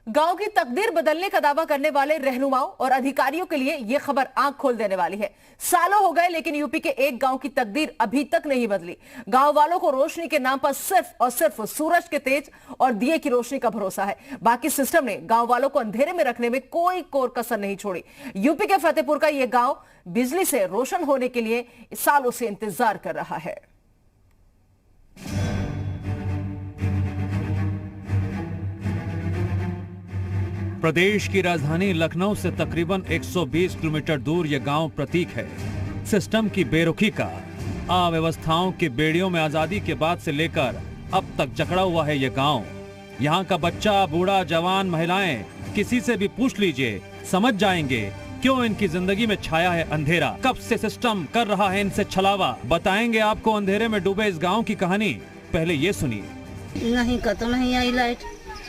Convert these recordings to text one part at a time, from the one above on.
गांव की तकदीर बदलने का दावा करने वाले रहनुमाओं और अधिकारियों के लिए यह खबर आंख खोल देने वाली है। सालों हो गए लेकिन यूपी के एक गांव की तकदीर अभी तक नहीं बदली। गांव वालों को रोशनी के नाम पर सिर्फ और सिर्फ सूरज के तेज और दिए की रोशनी का भरोसा है। बाकी सिस्टम ने गांव वालों को अंधेरे में रखने में कोई कोर कसर नहीं छोड़ी। यूपी के फतेहपुर का यह गांव बिजली से रोशन होने के लिए सालों से इंतजार कर रहा है। प्रदेश की राजधानी लखनऊ से तकरीबन 120 किलोमीटर दूर यह गांव प्रतीक है सिस्टम की बेरुखी का। अव्यवस्थाओं की बेड़ियों में आजादी के बाद से लेकर अब तक जकड़ा हुआ है यह गांव। यहां का बच्चा, बूढ़ा, जवान, महिलाएं, किसी से भी पूछ लीजिए समझ जाएंगे क्यों इनकी जिंदगी में छाया है अंधेरा। कब से सिस्टम कर रहा है इनसे छलावा, बताएंगे आपको अंधेरे में डूबे इस गाँव की कहानी। पहले ये सुनिए। नहीं कतो नहीं आई लाइट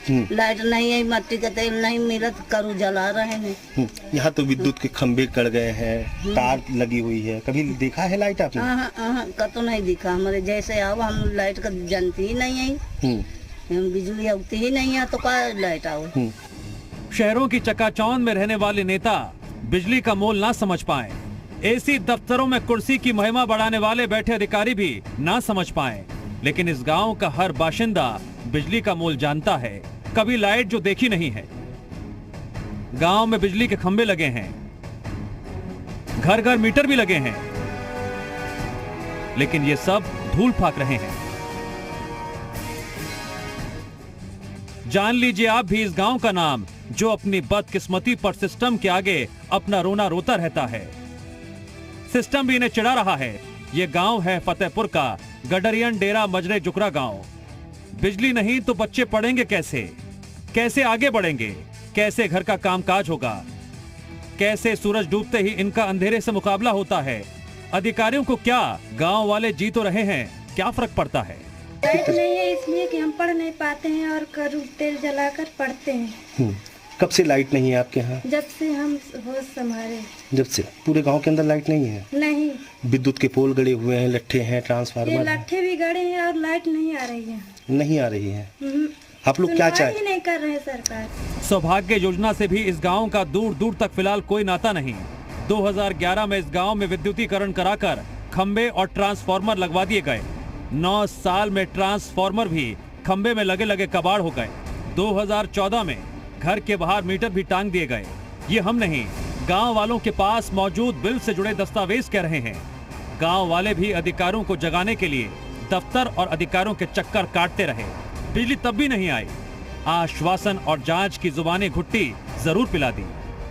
नहीं आई, मट्टी का तेल नहीं मिला तो करू जला रहे हैं। यहाँ तो विद्युत के खंभे कट गए हैं, तार लगी हुई है। कभी देखा है लाइट आपने? कतो नहीं दिखा। हमारे जैसे आओ हम लाइट का जानती ही नहीं आई, बिजली आती ही नहीं है तो क्या लाइट आओ। शहरों की चकाचौंध में रहने वाले नेता बिजली का मोल ना समझ पाए, एसी दफ्तरों में कुर्सी की महिमा बढ़ाने वाले बैठे अधिकारी भी ना समझ पाए, लेकिन इस गांव का हर बाशिंदा बिजली का मोल जानता है। कभी लाइट जो देखी नहीं है। गांव में बिजली के खंभे लगे हैं, घर घर मीटर भी लगे हैं, लेकिन ये सब धूल फाक रहे हैं। जान लीजिए आप भी इस गांव का नाम जो अपनी बदकिस्मती पर सिस्टम के आगे अपना रोना रोता रहता है। सिस्टम भी इन्हें चिढ़ा रहा है। यह गांव है फतेहपुर का गडरियन डेरा मजरे जुकरा गांव। बिजली नहीं तो बच्चे पढ़ेंगे कैसे, कैसे आगे बढ़ेंगे, कैसे घर का कामकाज होगा, कैसे सूरज डूबते ही इनका अंधेरे से मुकाबला होता है। अधिकारियों को क्या, गांव वाले जी तो रहे हैं, क्या फर्क पड़ता है। लाइट नहीं है इसलिए कि हम पढ़ नहीं पाते हैं और करू तेल जलाकर पढ़ते हैं। कब से लाइट नहीं है आपके यहाँ? जब से हम होश संभाले। जब से पूरे गांव के अंदर लाइट नहीं है? नहीं। विद्युत के पोल गड़े हुए हैं, लट्ठे हैं, ट्रांसफार्मर, लट्ठे भी गड़े हैं और लाइट नहीं आ रही है। नहीं आ रही है। आप लोग क्या चाहते हैं? नहीं कर रहे सरकार। सौभाग्य योजना से भी इस गांव का दूर दूर तक फिलहाल कोई नाता नहीं। 2011 में इस गांव में विद्युतीकरण कराकर खंबे और ट्रांसफार्मर लगवा दिए गए। 9 साल में ट्रांसफार्मर भी खंबे में लगे लगे कबाड़ हो गए। 2014 में घर के बाहर मीटर भी टांग दिए गए। ये हम नहीं, गांव वालों के पास मौजूद बिल से जुड़े दस्तावेज कह रहे हैं। गांव वाले भी अधिकारियों को जगाने के लिए दफ्तर और अधिकारियों के चक्कर काटते रहे, बिजली तब भी नहीं आई। आश्वासन और जांच की जुबानी घुट्टी जरूर पिला दी,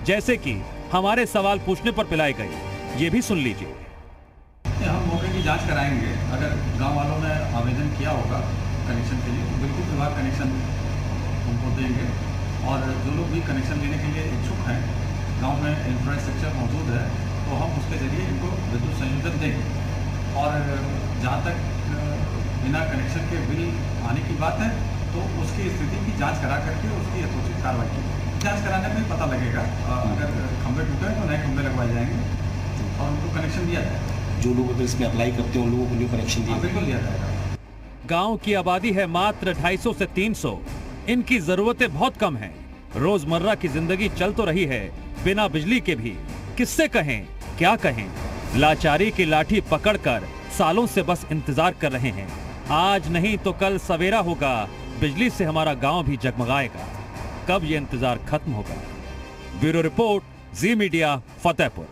जैसे कि हमारे सवाल पूछने पर पिलाई गई। ये भी सुन लीजिए। हम मौके की जांच कराएंगे। अगर गांव वालों ने आवेदन किया होगा कनेक्शन के लिए तो बिल्कुल विभाग कनेक्शन हमको देंगे, और जो लोग भी कनेक्शन लेने के लिए इच्छुक हैं, गांव में इंफ्रास्ट्रक्चर मौजूद है तो हम उसके जरिए इनको विद्युत संयोजन देंगे। और जहाँ तक बिना कनेक्शन के बिल आने की बात है तो उसकी स्थिति की जांच करा करके उसकी यथोचित कार्रवाई की। जांच कराने में पता लगेगा। अगर खंभे टूटे हैं तो नए खंभे लगवाए जाएंगे और उनको कनेक्शन दिया जाएगा। जो लोग अगर इसमें अप्लाई करते हैं उन लोगों को न्यू कनेक्शन बिल्कुल दिया जाएगा। गांव की आबादी है मात्र 250 से 300। इनकी जरूरतें बहुत कम हैं। रोजमर्रा की जिंदगी चल तो रही है बिना बिजली के भी। किससे कहें, क्या कहें। लाचारी की लाठी पकड़कर सालों से बस इंतजार कर रहे हैं। आज नहीं तो कल सवेरा होगा, बिजली से हमारा गांव भी जगमगाएगा। कब ये इंतजार खत्म होगा? ब्यूरो रिपोर्ट, जी मीडिया, फतेहपुर।